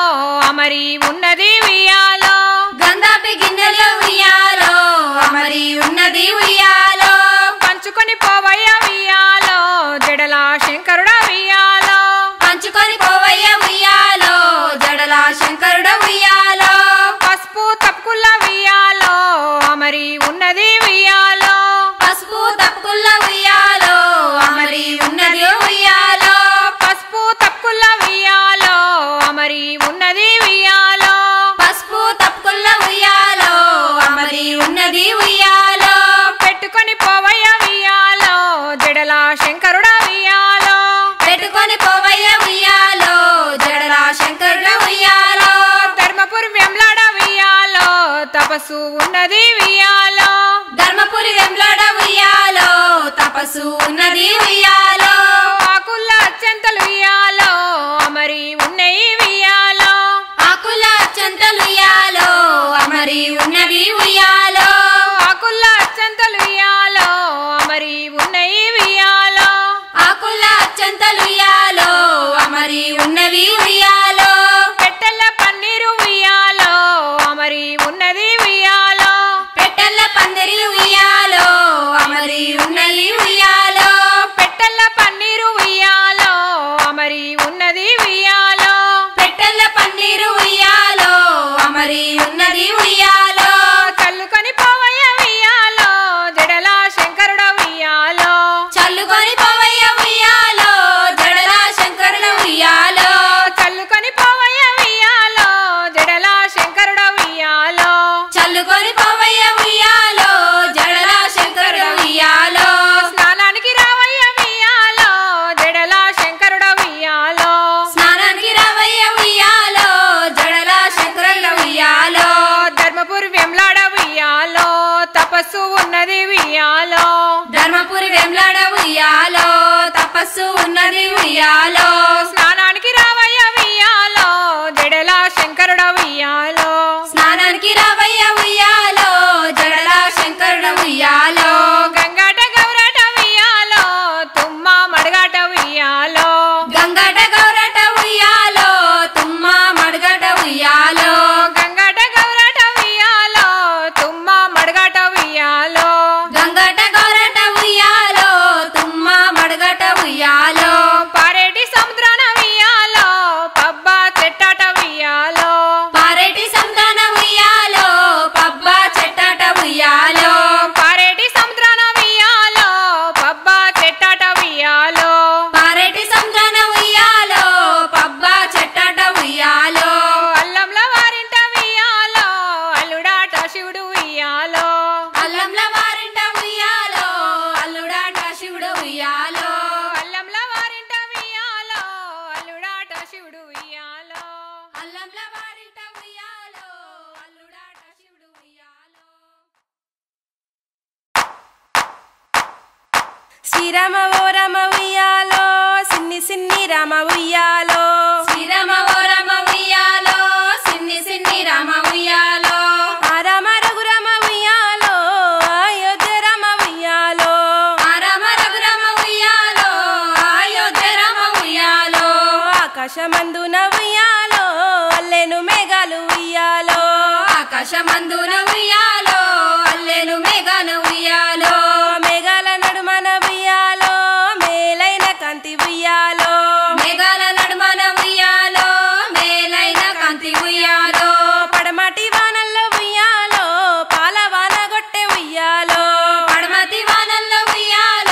Speaker 3: అమరి ఉన్నది ఉయ్యాలో
Speaker 2: గంధాపి గిన్నెల ఉయ్యాలో అమరి ఉన్నది ఉయ్యాలో
Speaker 3: పంచుకొని పోవయ్య ఉయ్యాలో జడల శంకరుడ ఉయ్యాలో
Speaker 2: పంచుకొని పోవయ్య ఉయ్యాలో జడల శంకరుడ ఉయ్యాలో
Speaker 3: పసుపు తప్పుకుల్ల ఉయ్యాలో అమరి ఉన్నది ఉయ్యాలో
Speaker 2: పసుపు తప్పుకుల్ల ఉయ్యాలో అమరి ఉన్నది ఉయ్యాలో
Speaker 3: పసుపు తప్పుకుల్ల ఉయ్యాలో అమరి ఉన్నది ఉయ్యాలో
Speaker 2: పసుపు తప్పుకుల్ల ఉయ్యాలో అమరి ఉన్నది ఉయ్యాలో
Speaker 3: పెట్టుకొని పోవయ్య ఉయ్యాలో జడల శంకరుడ ఉయ్యాలో
Speaker 2: పెట్టుకొని పోవయ్య ఉయ్యాలో జడల శంకరుడ ఉయ్యాలో
Speaker 3: ధర్మపురి వెంలాడ ఉయ్యాలో తపస్సు ఉన్నది ఉయ్యాలో
Speaker 2: ధర్మపురి వెంలాడ ఉయ్యాలో తపస్సు ఉన్నది ఉయ్యాలో
Speaker 3: ఆకుల్ల అత్యంతలు ఉయ్యాలో అమరి ఉన్నాయి ఉయ్యాలో
Speaker 2: ఆకుల అత్యంతలు ఉయ్యాలో అమరి ఉన్నది ఉయ్యాలో
Speaker 3: ఆకుల్ల అత్యంతలు ఉయ్యాలో అమరి ఉన్నాయి ఉయ్యాలో
Speaker 2: ఆకుల అత్యంతలు ఉయ్యాలో అమరి ఉన్నవి ఉయ్యాలో
Speaker 3: పెట్టెల్ల పన్నీరు ఉయ్యాలో అమరి ఉన్నది ఉయ్యాలో
Speaker 2: పెట్టెల్ల పందిరి ఉయ్యాలో అమరి ఉన్నది ఉయ్యాలో
Speaker 3: పెట్టెల్ల పన్నీరు ఉయ్యాలో అమరి ఉన్నది ఉయ్యాలో
Speaker 2: పెట్టెల్ల పన్నీరు ఉయ్యాలో అమరి ఉన్నది ఉయ్యాలో
Speaker 3: చల్లుకొని పోవయ్య ఉయ్యాలో జడల శంకరుడ ఉయ్యాలో
Speaker 2: చల్లుకొని పోవయ్య ఉయ్యాలో జడల శంకరుడ ఉయ్యాలో
Speaker 3: చల్లుకొని పోవయ్య ఉయ్యాలో జడల శంకరుడ ఉయ్యాలో
Speaker 2: చల్లుకొని పోవయ్య ఉయ్యాలో జడల శంకరుడ ఉయ్యాలో
Speaker 3: స్నానానికి రావయ్య ఉయ్యాలో జడల శంకరుడ ఉయ్యాలో
Speaker 2: స్నానానికి రావయ్య ఉయ్యాలో జడల శంకరుడ ఉయ్యాలో
Speaker 3: ధర్మపురి వెంలాడ ఉయ్యాలో తపస్సు ఉన్నది ఉయ్యాలో
Speaker 2: ధర్మపురి వెంలాడ ఉయ్యాలో తపస్సు ఉన్నది ఉయ్యాలో
Speaker 3: స్నానానికి రావయ్య ఉయ్యాలో జడల శంకరుడ ఉయ్యాలో
Speaker 2: స్నానానికి రావయ్య ఉయ్యాలో జడల శంకరుడ ఉయ్యాలో
Speaker 3: గంగాట గౌరాట ఉయ్యాలో తుమ్మ మడగాట ఉయ్యాలో
Speaker 2: గంగట గౌరట ఉయ్యాలో తుమ్మ మడగట ఉయ్యాలో
Speaker 3: గంగాట గౌరాట ఉయ్యాలో తుమ్మ మడగాట ఉయ్యాలో
Speaker 2: గంగట గౌరట ఉయ్యాలో తుమ్మ మడగట ఉయ్యాలో
Speaker 3: పారేటి సముద్రాన ఉయ్యాలో పబ్బ చెట్టాట ఉయ్యాలో
Speaker 2: పారేటి సంతాన ఉయ్యాలో పబ్బ చెట్టట ఉయ్యాలో
Speaker 3: పారేటి సముద్రాన ఉయ్యాలో పబ్బ చెట్టాట ఉయ్యాలో
Speaker 2: పారేటి సంతాన ఉయ్యాలో పబ్బ చెట్టట ఉయ్యాలో
Speaker 3: అల్లంల వారింట ఉయ్యాలో అల్లుడాట శివుడు ఉయ్యాలో
Speaker 2: అల్లంల వారింట ఉయ్యాలో అల్లుడాట శివుడు ఉయ్యాలో
Speaker 3: అల్లంల వారింట ఉయ్యాలో అల్లుడాట శివుడు ఉయ్యాలో
Speaker 2: అల్లంల వారింట ఉయ్యాలో అల్లుడాట శివుడు ఉయ్యాలో
Speaker 4: శ్రీరామ ఓ రామ ఉయ్యాలో సిన్ని సిన్ని రామ ఉయ్యాలో
Speaker 2: శ్రీరామ ఓ రామ ఉయ్యాలో సిన్ని సిన్ని రామ ఉయ్యాలో
Speaker 4: ఆ రామ రఘురామ ఉయ్యాలో అయోధ్య రామ ఉయ్యాలో
Speaker 2: ఆ రామ రఘురామ ఉయ్యాలో అయోధ్య రామ ఉయ్యాలో
Speaker 4: ఆకాశమందున ఉయ్యాలో అల్లెను మేఘాలు ఉయ్యాలో
Speaker 2: ఆకాశమందున ఉయ్యాలో అల్లెను మేఘాలు ఉయ్యాలో
Speaker 4: మేఘాల నడుమన ఉయ్యాలో మేలైన కాంతి ఉయ్యాలో
Speaker 2: మేఘాల నడుమన ఉయ్యాలో మేలైన కాంతి ఉయ్యాలో
Speaker 4: పడమటి వానల్లో ఉయ్యాలో పాల వాన గొట్టె ఉయ్యాలో
Speaker 2: పడమతి వానల్లో ఉయ్యాలో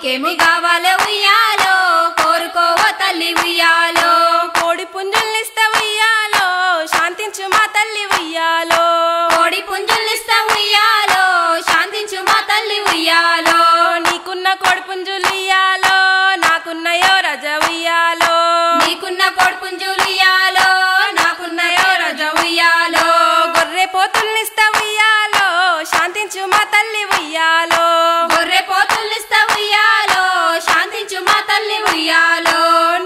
Speaker 2: నీకేమి కావాలే ఉయ్యాలో కోరుకోవో తల్లి ఉయ్యాలో
Speaker 4: కోడి పుంజుల్నిస్తా ఉయ్యాలో శాంతించు మా తల్లి ఉయ్యాలో
Speaker 2: కోడి పుంజుల్నిస్తా ఉయ్యాలో శాంతించు మా తల్లి ఉయ్యాలో
Speaker 4: నీకున్న కోడి పుంజులు ఇయ్యాలో నాకున్నయో రజ ఉయ్యాలో
Speaker 2: నీకున్న కోడి పుంజులు ఇయ్యాలో నాకున్నయో రజ ఉయ్యాలో
Speaker 4: గొర్రె పోతుల్నిస్తా ఉయ్యాలో శాంతించు మా తల్లి ఉయ్యాలో
Speaker 2: గొర్రె పోతుల్నిస్తా ఉయ్యాలో శాంతించు మా తల్లి ఉయ్యాలో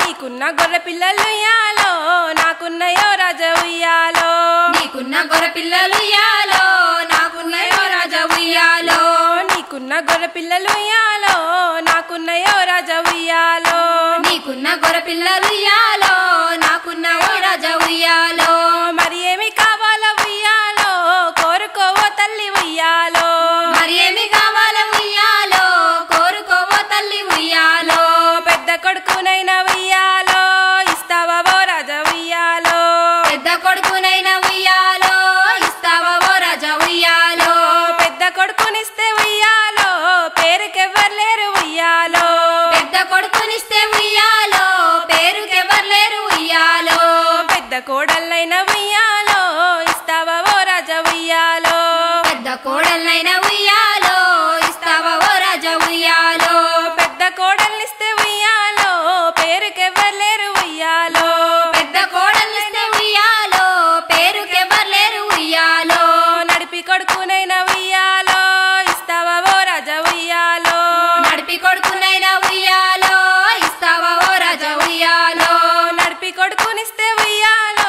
Speaker 4: నీకున్న గొర్రె పిల్లలు ఉయ్యాలో నాకున్నయో రజ ఉయ్యాలో
Speaker 2: నీకున్న గొర్రె పిల్లలు ఉయ్యాలో నాకున్నయో రజ ఉయ్యాలో
Speaker 4: నీకున్న గొర్రె పిల్లలు ఉయ్యాలో నాకున్నయో రజ ఉయ్యాలో
Speaker 2: నీకున్న గొర్రె పిల్లలు ఉయ్యాలో నాకున్నయో రజ ఉయ్యాలో
Speaker 4: మరి ఏమి కావాలో ఉయ్యాలో కోరుకోవో తల్లి ఉయ్యాలో
Speaker 2: మరి ఏమి కావాలో ఉయ్యాలో కోరుకోవో తల్లి ఉయ్యాలో
Speaker 4: పెద్ద కొడుకునైనా ఉయ్యాలో ఇస్తావా ఓ రాజ ఉయ్యాలో
Speaker 2: పెద్ద కొడుకునైనా ఉయ్యాలో ఇస్తావా ఓ రజ ఉయ్యాలో
Speaker 4: పెద్ద కొడుకునిస్తే ఉయ్యాలో పేరుకెవ్వరు లేరు ఉయ్యాలో
Speaker 2: పెద్ద కొడుకునిస్తే ఉయ్యాలో పేరుకెవరు లేరు ఉయ్యాలో
Speaker 4: పెద్ద కోడళ్ళైన ఉయ్యాలో ఇస్తావా ఓ రాజ ఉయ్యాలో
Speaker 2: పెద్ద కోడలైన ఉయ్యాలో ఇస్తావా ఓ రజ ఉయ్యాలో
Speaker 4: పెద్ద కోడల్నిస్తే ఉయ్యాలో పేరుకెవ్వరు లేరు ఉయ్యాలో
Speaker 2: పెద్ద కోడలిస్తే ఉయ్యాలో పేరుకెవరు లేరు ఉయ్యాలో
Speaker 4: నడిపి కొడుకునైనా ఉయ్యాలో ఇస్తావా ఓ రాజ ఉయ్యాలో
Speaker 2: నడిపి కొడుకునైనా ఉయ్యాలో ఇస్తావా ఓ రజ ఉయ్యాలో
Speaker 4: నడిపి కొడుకునిస్తే ఉయ్యాలో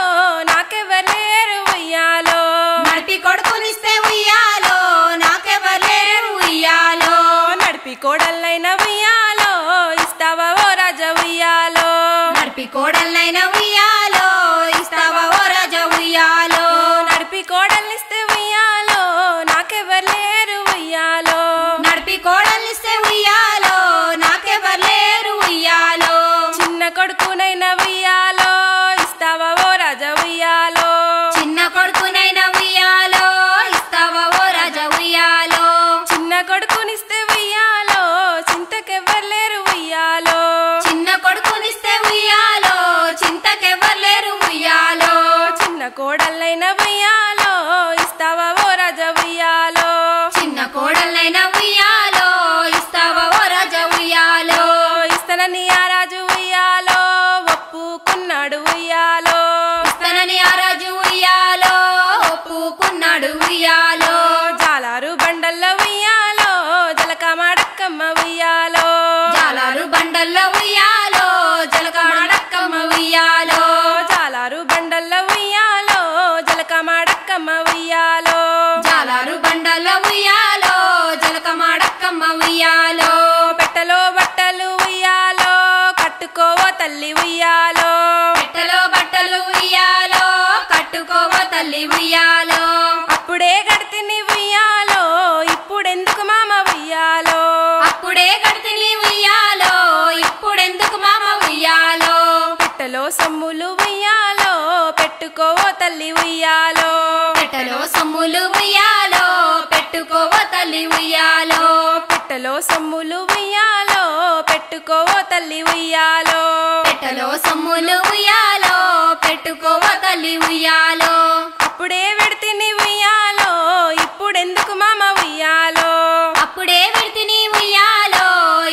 Speaker 4: నాకెవ్వరు లేరు ఉయ్యాలో
Speaker 2: నడిపి కొడుకునిస్తే ఉయ్యాలో నాకెవరు లేరు ఉయ్యాలో
Speaker 4: నడిపి కోడళ్ళైన ఉయ్యాలో ఇస్తావా ఓ రాజ ఉయ్యాలో
Speaker 2: నడిపి కోడలైన ఉయ్యాలో ఇస్తావా ఓ రజ ఉయ్యాలో
Speaker 4: నడిపి కోడల్నిస్తే ఉయ్యాలో నాకెవ్వరు లేరు ఉయ్యాలో
Speaker 2: నడిపి కోడలిస్తే ఉయ్యాలో నాకెవరు లేరు ఉయ్యాలో
Speaker 4: చిన్న కొడుకునైనా ఉయ్యాలో ఇస్తావా ఓ రాజ ఉయ్యాలో
Speaker 2: చిన్న కొడుకునైనా ఉయ్యాలో ఇస్తావా ఓ రజ ఉయ్యాలో
Speaker 4: చిన్న కొడుకునిస్తే ఉయ్యాలో చింతకెవ్వరు లేరు ఉయ్యాలో
Speaker 2: చిన్న కొడుకునిస్తే ఉయ్యాలో చింతకెవరు లేరు ఉయ్యాలో
Speaker 4: చిన్న కోడళ్ళైన ఉయ్యాలో ఇస్తావా ఓ రాజ ఉయ్యాలో
Speaker 2: చిన్న కోడలైన ఉయ్యాలో ఇస్తావా ఓ రజ ఉయ్యాలో
Speaker 4: ఇస్తానని ఆ రాజు ఉయ్యాలో ఒప్పుకున్నాడు ఉయ్యాలో
Speaker 2: ఇస్తానని ఆ రాజు ఉయ్యాలో ఒప్పుకున్నాడు ఉయ్యాలో
Speaker 4: జాలారు బండల్లో ఉయ్యాలో జలక మాడక్కమ్మ ఉయ్యాలో
Speaker 2: జాలారు బండల్లో ఉయ్యాలో జలక మాడక్కమ్మ ఉయ్యాలో
Speaker 4: జాలారు బండల్లో ఉయ్యాలో జలక మాడక్కమ్మ ఉయ్యాలో
Speaker 2: జాలారు బండల్లో ఉయ్యాలో జలక మాడక్కమ్మ ఉయ్యాలో
Speaker 4: పెట్టలో బట్టలు ఉయ్యాలో కట్టుకోవో తల్లి ఉయ్యాలో
Speaker 2: పెట్టలో బట్టలు ఉయ్యాలో కట్టుకోవో తల్లి ఉయ్యాలో
Speaker 4: అప్పుడే గడితిని ఉయ్యాలో ఇప్పుడెందుకు మామ ఉయ్యాలో
Speaker 2: అప్పుడే కడితిని ఉయ్యాలో ఇప్పుడెందుకు మామ ఉయ్యాలో
Speaker 4: పెట్టలో సొమ్ములు ఉయ్యాలో పెట్టుకోవో తల్లి ఉయ్యాలో
Speaker 2: పెట్టలో సొమ్ములు ఉయ్యాలో పెట్టుకోవో తల్లి ఉయ్యాలో
Speaker 4: పెట్టలో సొమ్ములు ఉయ్యాలో పెట్టుకోవో తల్లి ఉయ్యాలో
Speaker 2: పెట్టలో సొమ్ములు ఉయ్యాలో పెట్టుకోవో తల్లి ఉయ్యాలో
Speaker 4: అప్పుడే విడితిని ఉయ్యాలో ఇప్పుడెందుకు మామ ఉయ్యాలో
Speaker 2: అప్పుడే విడితిని ఉయ్యాలో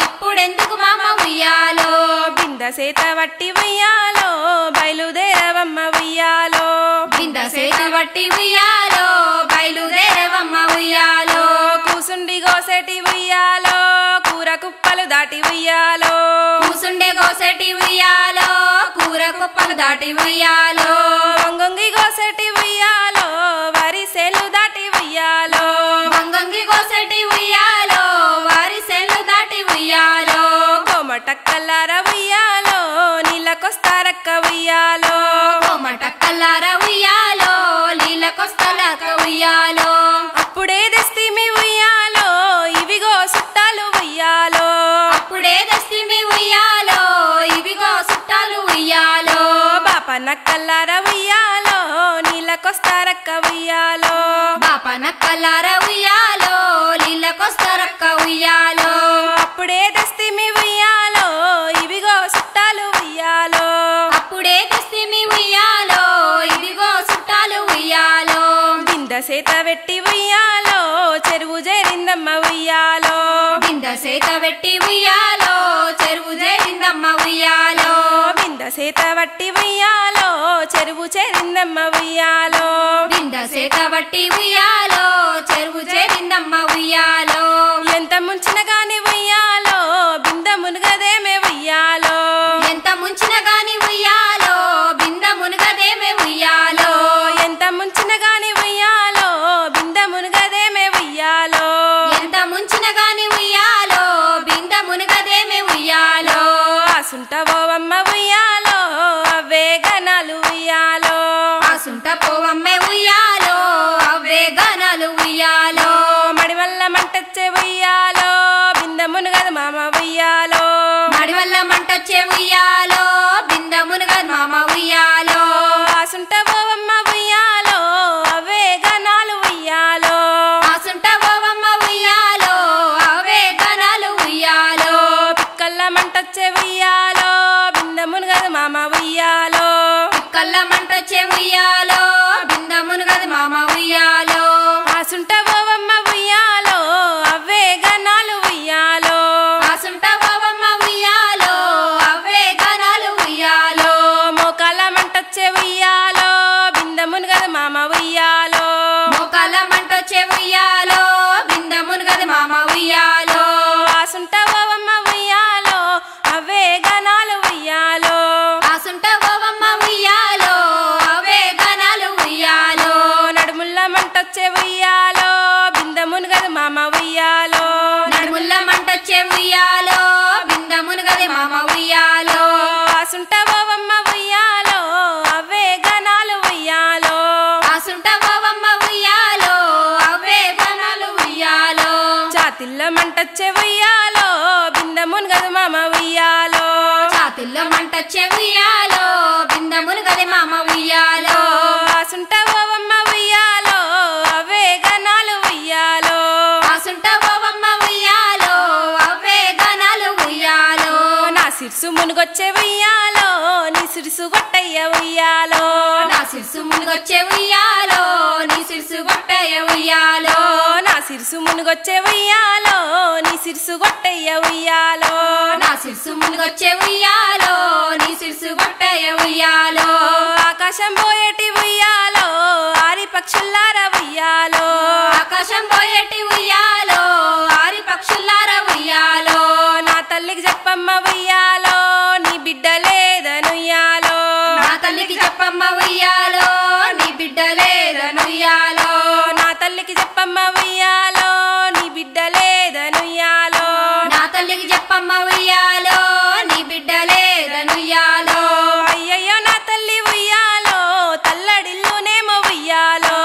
Speaker 2: ఇప్పుడెందుకు మామ ఉయ్యాలో
Speaker 4: బింద సేత వట్టి ఉయ్యాలో బయలుదేరవమ్మ ఉయ్యాలో
Speaker 2: బింద సేత వట్టి ఉయ్యాలో బయలుదేరవమ్మ ఉయ్యాలో
Speaker 4: కూసుండి గోసెటి ఉయ్యాలో కూర కుప్పలు దాటి ఉయ్యాలో
Speaker 2: కూసుండే గోసెటి ఉయ్యాలో కూర కుప్పలు దాటి ఉయ్యాలో
Speaker 4: వంగొంగి గోసెటి ఉయ్యాలో వరి సేలు దాటి ఉయ్యాలో
Speaker 2: వంగంగి గోసెటి ఉయ్యాలో వారి సెల్లు దాటి ఉయ్యాలో
Speaker 4: కోమటక్కల్లార ఉయ్యాలో నీళ్ళకొస్తారక్క ఉయ్యాలో
Speaker 2: కోమటక్కల్లార ఉయ్యాలో నీళ్ళకొస్తలక ఉయ్యాలో
Speaker 4: అప్పుడే తెస్తిమి ఉయ్యాలో ఇవిగో సుట్టాలు ఉయ్యాలో
Speaker 2: అప్పుడే దస్తిమి ఉయ్యాలో ఇవిగో సుట్టాలు ఉయ్యాలో
Speaker 4: బాపనక్కల్లార ఉయ్యాలో నీళ్ళకొస్తారక్క ఉయ్యాలో
Speaker 2: బాపనక్కల్లార ఉయ్యాలో నీళ్ళకొస్తరక్క ఉయ్యాలో
Speaker 4: అప్పుడే తెస్తిమి
Speaker 2: సేత వెట్టి ఉయ్యాలో చెరువు చేరిందమ్మ ఉయ్యాలో
Speaker 4: బింద సేత వట్టి ఉయ్యాలో చెరువు చేరిందమ్మ ఉయ్యాలో
Speaker 2: బింద సేత వట్టి ఉయ్యాలో చెరువు చేరిందమ్మ ఉయ్యాలో
Speaker 4: ఎంత ముంచిన గాని ఉయ్యాలో బింద మునుగదేమే ఉయ్యాలో
Speaker 2: ఎంత ముంచిన గాని ఉయ్యాలో బింద మునుగదేమే ఉయ్యాలో
Speaker 4: ఎంత ముంచిన గాని ఉయ్యాలో బింద మునుగదేమే ఉయ్యాలో
Speaker 2: ఎంత ముంచిన గాని ఉయ్యాలో బింద మునుగదేమే ఉయ్యాలో
Speaker 4: ఆసుంటవోవమ్మ ఉయ్యాలో అవే గనాలు ఉయ్యాలో
Speaker 2: ఆసుంట పోవమ్మే ఉయ్యాలో అవే గనాలు ఉయ్యాలో
Speaker 4: మడివల్ల మంటచ్చే ఉయ్యాలో బింద మునుగదు మామ ఉయ్యాలో
Speaker 2: మడివల్ల మంటొచ్చే ఉయ్యాలో బింద మునుగదు మామ ఉయ్యాలో
Speaker 4: ఆసుంటవోవమ్మ ఉయ్యాలో అవే గనాలు ఉయ్యాలో
Speaker 2: ఆసుంట పోవమ్మ ఉయ్యాలో అవే గనాలు ఉయ్యాలో
Speaker 4: పిక్కల్ల మంటచ్చే ఉయ్యాలో బింద మునుగదు మామ ఉయ్యాలో
Speaker 2: కళ్ళ మంటొచ్చే ఉయ్యాలో బింద మునుగదు మామ ఉయ్యాలో
Speaker 4: ఆసుంటవోవమ్మ ఉయ్యాలో అవే గనాలు ఉయ్యాలో
Speaker 2: ఆసుంట పోవమ్మ ఉయ్యాలో అవే గనాలు ఉయ్యాలో
Speaker 4: మోకాల మంటొచ్చే ఉయ్యాలో బింద మునుగదు మామ ఉయ్యాలో
Speaker 2: మోకాల మంటొచ్చే ఉయ్యాలో బింద మునుగదు మామ ఉయ్యాలో
Speaker 4: ఆసుంటవోవమ్మ ఉయ్యాలో అవే గనాలు ఉయ్యాలో
Speaker 2: ఆసుంట పోవమ్మ ఉయ్యాలో అవే గనాలు ఉయ్యాలో
Speaker 4: నడుముల్ల మంటొచ్చే ఉయ్యాలో బింద మునుగదు మామ ఉయ్యాలో
Speaker 2: నడుముల్ల మంటొచ్చే ఉయ్యాలో బింద మునుగదు మామ ఉయ్యాలో
Speaker 4: ఆసుంటవోవమ్మ ఉయ్యాలో అవే గనాలు ఉయ్యాలో
Speaker 2: ఆసుంట పోవమ్మ ఉయ్యాలో అవే గనాలు ఉయ్యాలో
Speaker 4: చాతిల్ల మంటొచ్చే ఉయ్యాలో బింద మునుగదు మామ ఉయ్యాలో
Speaker 2: చాతిల్లో మంటొచ్చే ఉయ్యాలో బింద మునుగదు మామ ఉయ్యాలో
Speaker 4: ఆసుంటవోవమ్మ ఉయ్యాలో అవే గనాలు ఉయ్యాలో
Speaker 2: ఆసుంట పోవమ్మ ఉయ్యాలో అవే గనాలు ఉయ్యాలో
Speaker 4: నా సిర్సు మునుగొచ్చే ఉయ్యాలో నీ సిరుసు గొట్టయ్య ఉయ్యాలో
Speaker 2: నా సిర్సు మునుగొచ్చే ఉయ్యాలో నీ సిర్సు గొట్టయ్య ఉయ్యాలో
Speaker 4: నా సిరుసు మునుగొచ్చే ఉయ్యాలో నీ సిరుసు గొట్టయ్య ఉయ్యాలో
Speaker 2: నా సిర్సు మునుగొచ్చే ఉయ్యాలో నీ సిర్సు గొట్టయ్య ఉయ్యాలో
Speaker 4: ఆకాశం పోయేటి ఉయ్యాలో ఆరి పక్షుల్లార ఉయ్యాలో
Speaker 2: ఆకాశం పోయేటి ఉయ్యాలో ఆరి పక్షుల్లార ఉయ్యాలో
Speaker 4: నా తల్లికి చెప్పమ్మ ఉయ్యాలో నీ బిడ్డ లేదనుయ్యాలో
Speaker 2: నా తల్లికి చెప్పమ్మ ఉయ్యాలో నీ బిడ్డ లేదనుయ్యాలో
Speaker 4: నా తల్లికి చెప్పమ్మ ఉయ్యాలో నీ బిడ్డ లేదనుయ్యాలో
Speaker 2: నా తల్లికి చెప్పమ్మ ఉయ్యాలో నీ బిడ్డ లేదనుయ్యాలో
Speaker 4: అయ్యయ్యో నా తల్లి ఉయ్యాలో తల్లడిల్లునేమో ఉయ్యాలో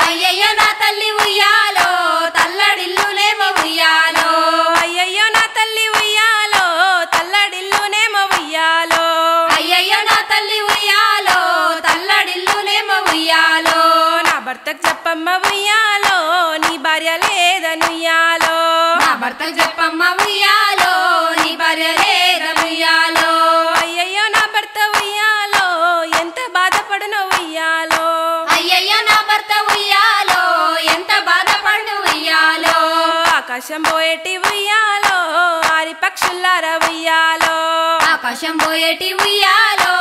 Speaker 2: అయ్యయ్యో నా తల్లి ఉయ్యాలో తల్లడిల్లునేమో ఉయ్యాలో
Speaker 4: అయ్యయ్యో నా తల్లి ఉయ్యాలో తల్లడిల్లునేమో ఉయ్యాలో
Speaker 2: అయ్యయ్యో నా తల్లి ఉయ్యాలో తల్లడిల్లునేమో ఉయ్యాలో
Speaker 4: నా భర్తకు చెప్పమ్మ ఉయ్యాలో నీ భార్య లేదనుయ్యాలో
Speaker 2: నా భర్తకు చెప్పమ్మ ఉయ్యాలో నీ భార్య లేదనుయ్యాలో
Speaker 4: అయ్యయ్యో నా భర్త ఉయ్యాలో ఎంత బాధపడునో ఉయ్యాలో
Speaker 2: అయ్యయ్యో నా భర్త ఉయ్యాలో ఎంత బాధపడు ఉయ్యాలో
Speaker 4: ఆకాశం పోయేటి ఉయ్యాలో ఆరి పక్షుల్లార ఉయ్యాలో
Speaker 2: ఆకాశం పోయేటి ఉయ్యాలో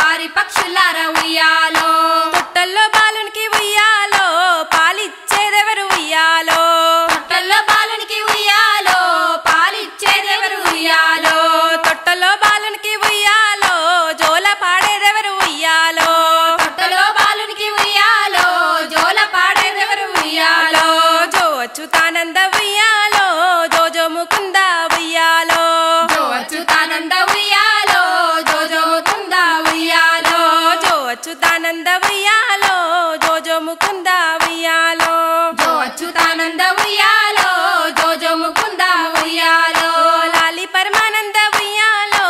Speaker 2: ఆరి పక్షులార ఉయ్యాలో
Speaker 4: తొట్టల్లో బాలునికి ఉయ్యాలో పాలిచ్చేదెవరు ఉయ్యాలో
Speaker 2: తొట్టల్లో బాలునికి ఉయ్యాలో పాలిచ్చేదెవరు ఉయ్యాలో
Speaker 4: తొట్టలో బాలునికి ఉయ్యాలో జోల పాడేదెవరు ఉయ్యాలో
Speaker 2: తొట్టలో బాలునికి ఉయ్యాలో జోల పాడేదెవరు ఉయ్యాలో
Speaker 4: జో అచ్యుతానంద ఉయ్యాలో జోజో ముకుంద ఉయ్యాలో
Speaker 2: జో అచ్యుతానంద ఉయ్యాలో జోజో తుందా ఉయ్యాలో
Speaker 4: జో అచ్యుతానంద ఉయ్యాలో జోజో ముకుంద ఉయ్యాలో
Speaker 2: జో అచ్యుతానంద ఉయ్యాలో జోజో ముకుంద ఉయ్యాలో
Speaker 4: లాలి పరమానంద ఉయ్యాలో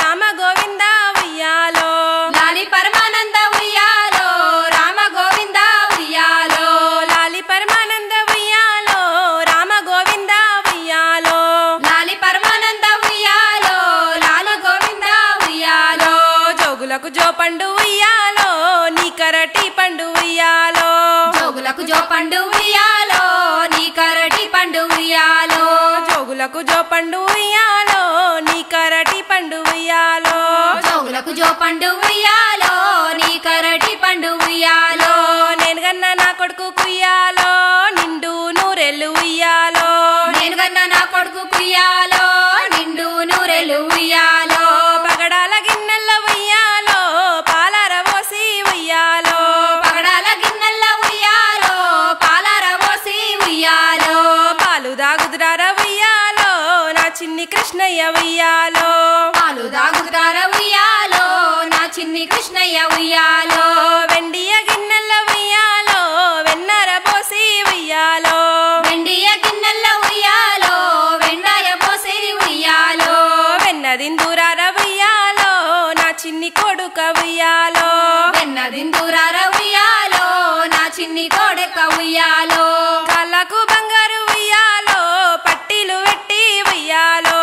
Speaker 4: రామ గోవింద ఉయ్యాలో
Speaker 2: లాలి పరమానంద ఉయ్యాలో రామ గోవింద ఉయ్యాలో
Speaker 4: లాలి పరమానంద ఉయ్యాలో రామ గోవింద ఉయ్యాలో
Speaker 2: లాలి పరమానంద ఉయ్యాలో లాల గోవింద ఉయ్యాలో
Speaker 4: జోగులకు జో పండు ఉయ్యాలో నీ కరటి పండు ఉయ్యాలో
Speaker 2: జోగులకు జో పండు ఉయ్యాలో నీ కరటి పండు ఉయ్యాలో
Speaker 4: జోగులకు జోగులకు జో పండు ఉయ్యాలో నీ కరటి పండు ఉయ్యాలో
Speaker 2: జోగులకు జో పండు ఉయ్యాలో నీ కరటి పండు ఉయ్యాలో
Speaker 4: నేను గన్న నా కొడుకు కుయ్యాలో నిండు నూరెళ్ళు ఉయ్యాలో
Speaker 2: నేను గన్న నా కొడుకు కుయ్యాలో నిండు నూరెలు ఉయ్యాలో
Speaker 4: పగడాల గిన్నెల ఉయ్యాలో పాలార పోసి ఉయ్యాలో
Speaker 2: పగడాల గిన్నెల ఉయ్యాలో పాలార పోసి ఉయ్యాలో
Speaker 4: పాలు దాగుదురార ఉయ్యాలో నా చిన్ని కృష్ణయ్య ఉయ్యాలో
Speaker 2: పాలు దాగుతార ఉయ్యాలో నా చిన్ని కృష్ణయ్య ఉయ్యాలో
Speaker 4: వెండియ గిన్నెల ఉయ్యాలో వెన్నర పోసి ఉయ్యాలో
Speaker 2: వెండియ గిన్నెల ఉయ్యాలో వెండాయ పోసి ఉయ్యాలో
Speaker 4: వెన్నదిందురార ఉయ్యాలో నా చిన్ని కొడుక ఉయ్యాలో
Speaker 2: వెన్నదిందురార ఉయ్యాలో నా చిన్ని కోడెక్క ఉయ్యాలో
Speaker 4: కాళ్ళకు బంగారు ఉయ్యాలో పట్టీలు పెట్టి ఉయ్యాలో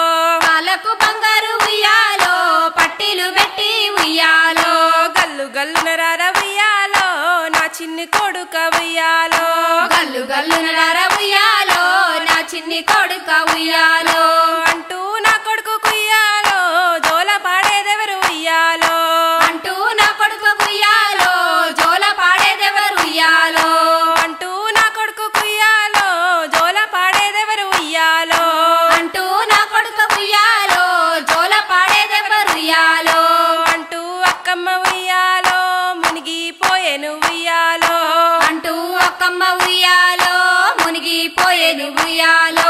Speaker 2: కాళ్ళకు బంగారు ఉయ్యాలో పట్టీలు పెట్టి ఉయ్యాలో
Speaker 4: గల్లు గల్లునరార ఉయ్యాలో నా చిన్ని కొడుక ఉయ్యాలో
Speaker 2: గల్లు గల్లు నడార ఉయ్యాలో నా చిన్ని కొడుక ఉయ్యాలో
Speaker 4: అంటూ నా కొడుకు కుయ్యాలో జోల పాడేదెవరు ఉయ్యాలో
Speaker 2: అంటూ నా కొడుకు ఉయ్యాలో జోల పాడేదెవరు ఉయ్యాలో
Speaker 4: అంటూ నా కొడుకు కుయ్యాలో జోల పాడేదెవరు ఉయ్యాలో
Speaker 2: అంటూ నా కొడుకు ఉయ్యాలో జోల పాడేదెవరు ఉయ్యాలో
Speaker 4: అంటూ అక్కమ్మ ఉయ్యాలో మునిగిపోయేను ఉయ్యాలో
Speaker 2: అంటూ అక్కమ్మ ఉయ్యాలో మునిగిపోయేది ఉయ్యాలో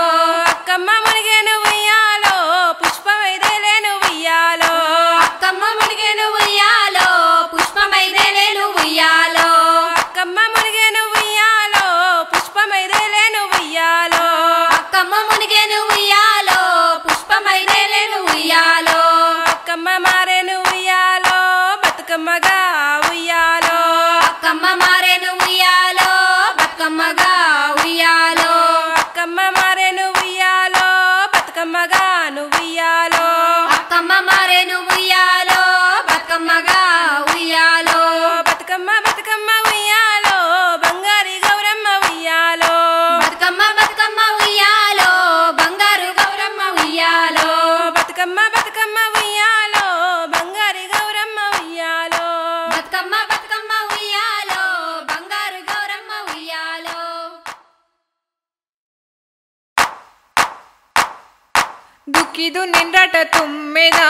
Speaker 4: అక్కమ్మ మునిగేను ఉయ్యాలో పుష్పమైదేలేను ఉయ్యాలో
Speaker 2: అక్కమ్మ మునిగేను ఉయ్యాలో పుష్పమైదేలేను ఉయ్యాలో
Speaker 4: అక్కమ్మ మునిగేను ఉయ్యాలో పుష్పమైదేలేను ఉయ్యాలో
Speaker 2: అక్కమ్మ మునిగేను ఉయ్యాలో పుష్పమైదేలేను ఉయ్యాలో
Speaker 4: అక్కమ్మ మారేను ఉయ్యాలో బతుకమ్మగా ఉయ్యాలో
Speaker 2: అక్కమ్మ మారేను ఉయ్యాలో బతుకమ్మగా ఉయ్యాలో
Speaker 4: అక్కమ్మ మారేను ఉయ్యాలో బతుకమ్మగా నువ్వుయ్యాలో
Speaker 2: అక్కమ్మ మారేను ఉయ్యాలో బతుకమ్మగా ఉయ్యాలో
Speaker 4: బతుకమ్మ బతుకమ్మ ఉయ్యాలో బంగారి గౌరమ్మ ఉయ్యాలో
Speaker 2: బతుకమ్మ బతుకమ్మ ఉయ్యాలో బంగారు గౌరమ్మ ఉయ్యాలో
Speaker 4: బతుకమ్మ బతుకమ్మ ఉయ్యాలో బంగారి గౌరమ్మ ఉయ్యాలో
Speaker 2: బతుకమ్మ బతుకమ్మ ఉయ్యాలో బంగారు గౌరమ్మ ఉయ్యాలో
Speaker 3: ದುಕ್ಕಿದು ನಿನ್ರಟ ತುಮ್ಮೆದ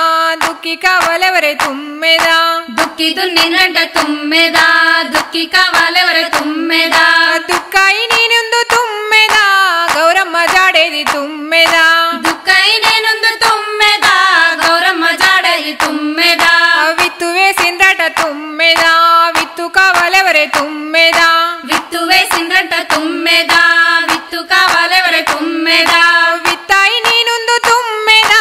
Speaker 3: ದುಕ್ಕಿ ಕಾವಲೆವರೆ ತುಮ್ಮೆದ
Speaker 2: దుక్కిదు నిన్నంట తుమ్మెదా దుక్కి కావాలెవరే తుమ్మెదా
Speaker 3: ದುಕ್ಕಾಯಿ ನೀನೊಂದು ತುಮ್ಮೆದ ಗೌರಮ್ಮ ಜಾಡೇದಿ ತುಮ್ಮೆದ
Speaker 2: దుక్కై నేనుందు తుమ్మెదా గౌరమ్మ జాడలి తుమ్మెదా
Speaker 3: విత్తు వేసిండ్రట ತುಮ್ಮೆದ విత్తు కావలెవరే ತುమ్ಮೆದ
Speaker 2: విత్తు వేసిండ్రంట తుమ్మెదా విత్తు కావాలెవరే తుమ్మెదా
Speaker 3: విత్తాయి ನೀನೊಂದು ತುಮ್ಮೆದ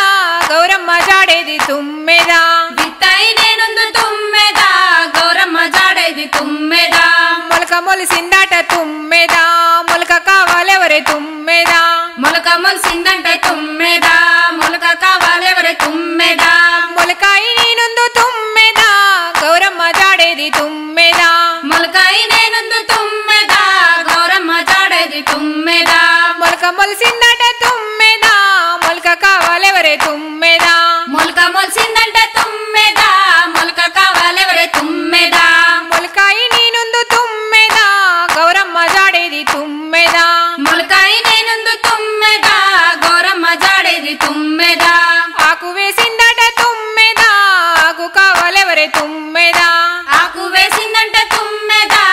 Speaker 3: ಗೌರಮ್ಮ ಜಾಡೇದಿ ತುಮ್ಮೆದ
Speaker 2: విత్తై నేనుందు తుమ్మెదా గౌరమ్మ జాడేది తుమ్మెదా
Speaker 3: మొలక మొలిసిందట తుమ్మెద మొలక కావాలెవరే తుమ్మెద
Speaker 2: మొలక మొలిసిందంట తుమ్మెదా మొలక కావాలెవరే తుమ్మెదా
Speaker 3: మొలకాయి ನೀನೊಂದು ತುಮ್ಮೆದ గౌరమ్మ జాడేది ತುమ్ಮೆದ
Speaker 2: మొలకై నేనుందు తుమ్మెదా గౌరమ్మ జాడేది తుమ్మెదా
Speaker 3: మొలక మొలిసిందట తుమ్మెద మొలక కావాలెవరే తుమ్మెద
Speaker 2: మొలక మొలిసిందంట తుమ్మెదా మొలక కావాలెవరే తుమ్మెదా
Speaker 3: మొలకాయి ನೀನೊಂದು ತುಮ್ಮೆದ గౌరమ్మ జాడేది ತುమ్మెద
Speaker 2: మొలకై నేనుందు తుమ్మెదా గౌరమ్మ జాడేది తుమ్మెదా
Speaker 3: ఆకు వేసిందట తుమ్మెద ఆకు కావాలెవరే తుమ్మెద
Speaker 2: ఆకు వేసిందంట తుమ్మెదా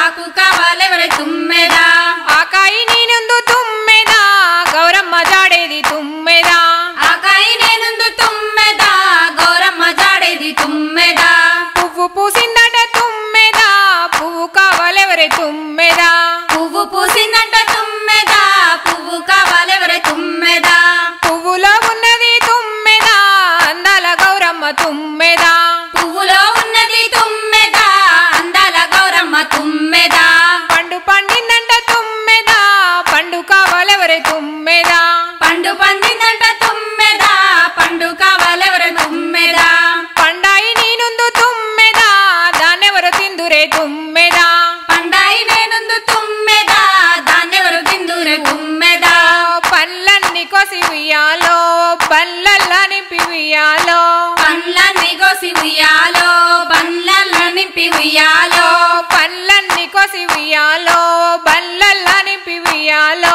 Speaker 2: ఆకు కావాలెవరే తుమ్మెదా
Speaker 3: ఆకాయి ನೀನೊಂದು ತುಮ್ಮೆದ గౌరమ్మ జాడేది ತುమ్మెద
Speaker 2: ఆకాయి నేనుందు తుమ్మెదా గౌరమ్మ జాడేది తుమ్మెదా
Speaker 3: పువ్వు పూసిందట తుమ్మెద పువ్వు కావాలెవరే తుమ్మెద
Speaker 2: పువ్వు పూసిందంట తుమ్మెదా పువ్వు కావాలెవరే తుమ్మెదా
Speaker 3: పువ్వులో ఉన్నది తుమ్మెద అందాల గౌరమ్మ తుమ్మెద
Speaker 2: పువ్వులో ఉన్నది తుమ్మెదా అందాల గౌరమ్మ తుమ్మెదా
Speaker 3: పండు పండిందంట తుమ్మెద పండు కావాలెవరే తుమ్మెద
Speaker 2: పండు పండిందంట తుమ్మెదా పండు కావాలెవరే తుమ్మెదా
Speaker 3: పండాయి ನೀನೊಂದು ತುಮ್ಮೆದ దాన్నెవరు తిందురే తుమ్మెద
Speaker 2: పండాయి నేనుందు తుమ్మెదా దాన్నెవరు తిందురే తుమ్మెదా
Speaker 3: పళ్ళన్ని కోసి ఉయ్యాలో ఉయ్యాలో బల్లల్లా నింపి ఉయ్యాలో